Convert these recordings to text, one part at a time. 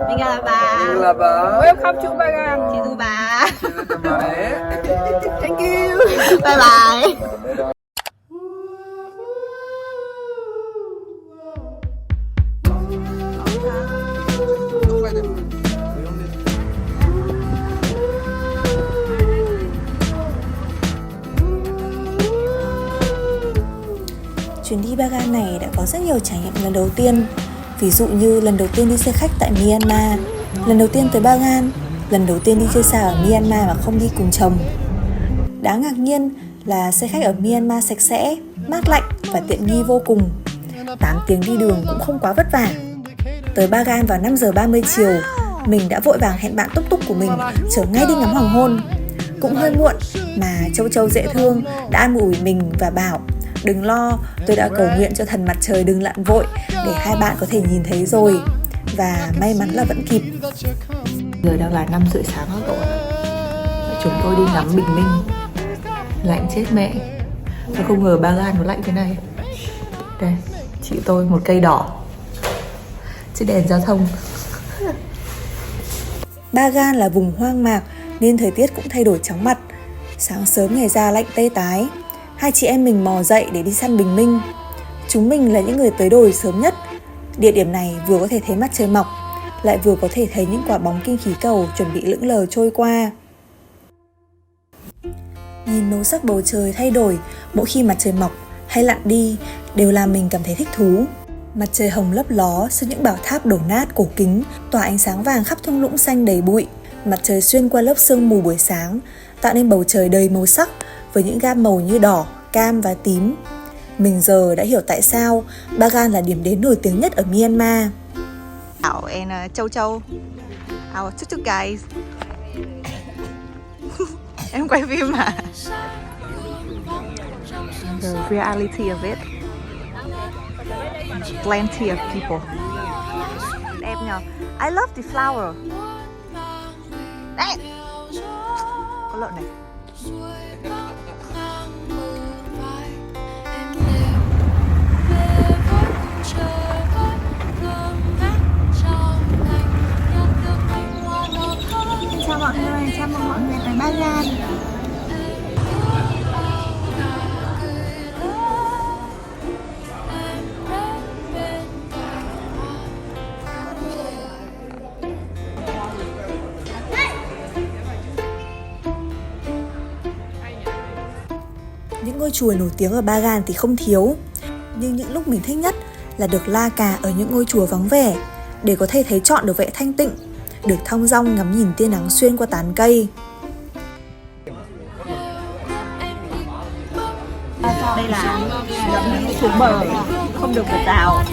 Minggalaba. Welcome to Bagan. Chizuba. Thank you. Bye bye. Chuyến đi Bagan này đã có rất nhiều trải nghiệm lần đầu tiên. Ví dụ như lần đầu tiên đi xe khách tại Myanmar, lần đầu tiên tới Bagan, lần đầu tiên đi chơi xa ở Myanmar mà không đi cùng chồng. Đáng ngạc nhiên là xe khách ở Myanmar sạch sẽ, mát lạnh và tiện nghi vô cùng. 8 tiếng đi đường cũng không quá vất vả. Tới Bagan vào 5 giờ 30 chiều, mình đã vội vàng hẹn bạn túc túc của mình chở ngay đi ngắm hoàng hôn. Cũng hơi muộn mà Châu Châu dễ thương đã an ủi mình và bảo đừng lo, tôi đã cầu nguyện cho thần mặt trời đừng lặn vội để hai bạn có thể nhìn thấy rồi. Và may mắn là vẫn kịp. Giờ đang là 5 rưỡi sáng các cậu ạ. Chúng tôi đi ngắm bình minh. Lạnh chết mẹ. Tôi không ngờ Bagan nó lạnh thế này. Đây, chị tôi một cây đỏ, chiếc đèn giao thông. Bagan là vùng hoang mạc nên thời tiết cũng thay đổi chóng mặt. Sáng sớm ngày ra lạnh tê tái. Hai chị em mình mò dậy để đi săn bình minh. Chúng mình là những người tới đồi sớm nhất. Địa điểm này vừa có thể thấy mặt trời mọc, lại vừa có thể thấy những quả bóng kinh khí cầu chuẩn bị lững lờ trôi qua. Nhìn màu sắc bầu trời thay đổi mỗi khi mặt trời mọc hay lặn đi đều làm mình cảm thấy thích thú. Mặt trời hồng lấp ló sau những bảo tháp đổ nát cổ kính, tỏa ánh sáng vàng khắp thung lũng xanh đầy bụi. Mặt trời xuyên qua lớp sương mù buổi sáng, tạo nên bầu trời đầy màu sắc với những gam màu như đỏ, cam và tím. Mình giờ đã hiểu tại sao Bagan là điểm đến nổi tiếng nhất ở Myanmar. Thảo and Châu Châu. Our tuk guys. Em quay phim mà. The reality of it. Plenty of people. Đẹp nhờ. I love the flower. Đấy. Có lợn này. Chào mọi người, chào mừng mọi người tới Bagan. Những ngôi chùa nổi tiếng ở Bagan thì không thiếu, nhưng những lúc mình thích nhất là được la cà ở những ngôi chùa vắng vẻ để có thể thấy trọn được vẻ thanh tịnh, được thong dong ngắm nhìn tia nắng xuyên qua tán cây. Đây là đi xuống bờ, không được vượt rào.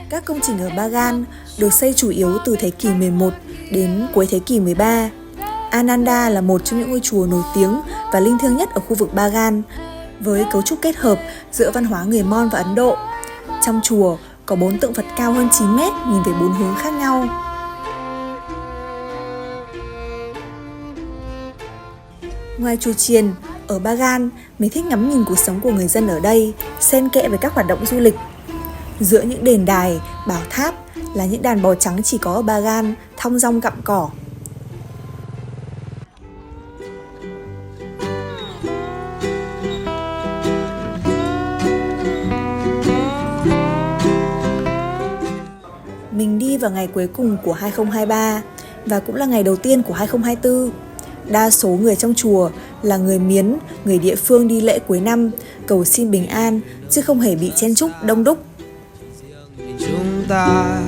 Các công trình ở Bagan được xây chủ yếu từ thế kỷ 11 đến cuối thế kỷ 13. Ananda là một trong những ngôi chùa nổi tiếng và linh thiêng nhất ở khu vực Bagan, với cấu trúc kết hợp giữa văn hóa người Mon và Ấn Độ. Trong chùa có 4 tượng Phật cao hơn 9 mét nhìn về 4 hướng khác nhau. Ngoài chùa chiền, ở Bagan, mình thích ngắm nhìn cuộc sống của người dân ở đây, xen kẽ với các hoạt động du lịch. Giữa những đền đài, bảo tháp là những đàn bò trắng chỉ có ở Bagan, thong dong gặm cỏ. Mình đi vào ngày cuối cùng của 2023 và cũng là ngày đầu tiên của 2024. Đa số người trong chùa là người Miến, người địa phương đi lễ cuối năm, cầu xin bình an, chứ không hề bị chen chúc đông đúc. Chúng ta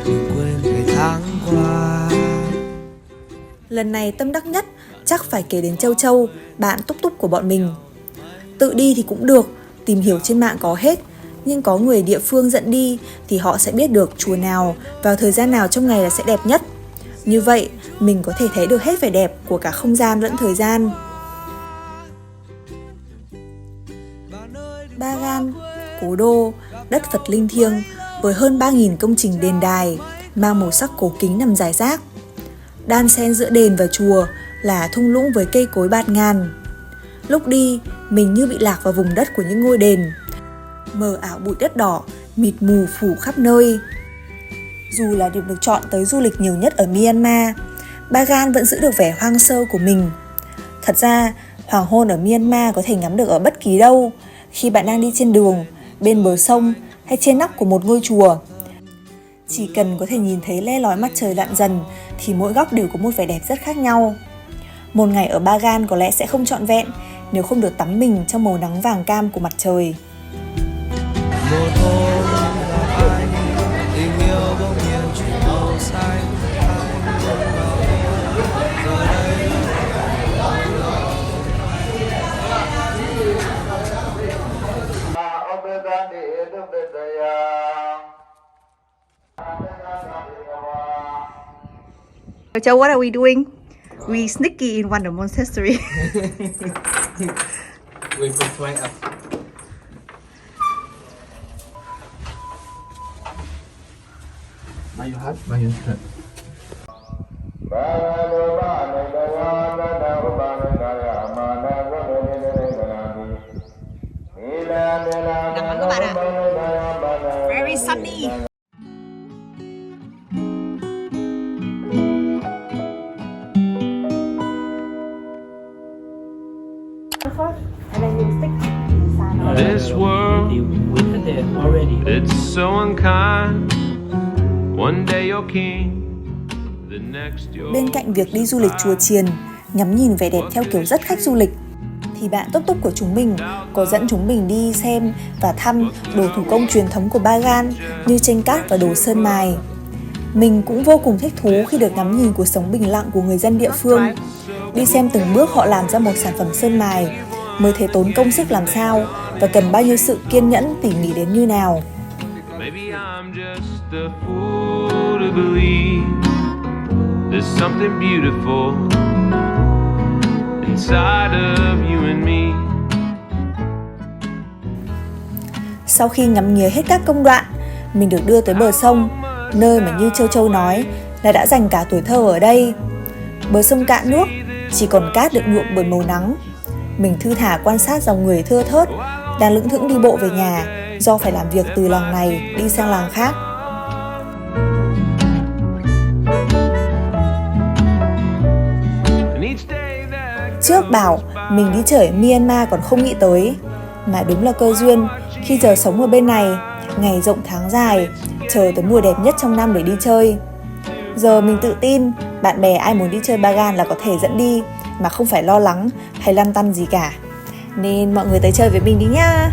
đừng quên ngày tháng qua. Lần này tâm đắc nhất chắc phải kể đến Châu Châu, bạn túc túc của bọn mình. Tự đi thì cũng được, tìm hiểu trên mạng có hết, nhưng có người địa phương dẫn đi thì họ sẽ biết được chùa nào vào thời gian nào trong ngày là sẽ đẹp nhất. Như vậy, mình có thể thấy được hết vẻ đẹp của cả không gian lẫn thời gian. Bagan, cố cố đô, đất Phật linh thiêng với hơn 3.000 công trình đền đài mang màu sắc cổ kính nằm rải rác. Đan xen giữa đền và chùa là thung lũng với cây cối bạt ngàn. Lúc đi, mình như bị lạc vào vùng đất của những ngôi đền, mờ ảo bụi đất đỏ, mịt mù phủ khắp nơi. Dù là điểm được chọn tới du lịch nhiều nhất ở Myanmar, Bagan vẫn giữ được vẻ hoang sơ của mình. Thật ra, hoàng hôn ở Myanmar có thể ngắm được ở bất kỳ đâu, khi bạn đang đi trên đường, bên bờ sông hay trên nóc của một ngôi chùa. Chỉ cần có thể nhìn thấy le lói mặt trời lặn dần thì mỗi góc đều có một vẻ đẹp rất khác nhau. Một ngày ở Bagan có lẽ sẽ không trọn vẹn nếu không được tắm mình trong màu nắng vàng cam của mặt trời. Một hôm gặp anh, tình yêu bỗng nhiên chuyển màu xanh. So what are we doing? We sneaky in Wonder Monastery. We could try up. Bao nhiêu hết? Bao nhiêu hết? Nắng các bạn ạ. Very sunny. This world, it's so unkind. One day you're king, the next you're... Bên cạnh việc đi du lịch chùa chiền, ngắm nhìn vẻ đẹp theo kiểu rất khách du lịch, thì bạn Túc Túc của chúng mình có dẫn chúng mình đi xem và thăm đồ thủ công truyền thống của Bagan như tranh cát và đồ sơn mài. Mình cũng vô cùng thích thú khi được ngắm nhìn cuộc sống bình lặng của người dân địa phương, đi xem từng bước họ làm ra một sản phẩm sơn mài, mới thấy tốn công sức làm sao và cần bao nhiêu sự kiên nhẫn tỉ mỉ đến như nào. Maybe I'm just a fool to believe there's something beautiful inside of you and me. Sau khi ngắm nghía hết các công đoạn, mình được đưa tới bờ sông, nơi mà như Châu Châu nói là đã dành cả tuổi thơ ở đây. Bờ sông cạn nước, chỉ còn cát được nhuộm bởi màu nắng. Mình thư thả quan sát dòng người thưa thớt đang lững thững đi bộ về nhà do phải làm việc từ làng này đi sang làng khác. Trước bảo mình đi chơi ở Myanmar còn không nghĩ tới, mà đúng là cơ duyên khi giờ sống ở bên này, ngày rộng tháng dài, chờ tới mùa đẹp nhất trong năm để đi chơi. Giờ mình tự tin, bạn bè ai muốn đi chơi Bagan là có thể dẫn đi, mà không phải lo lắng hay lăn tăn gì cả. Nên mọi người tới chơi với mình đi nhá!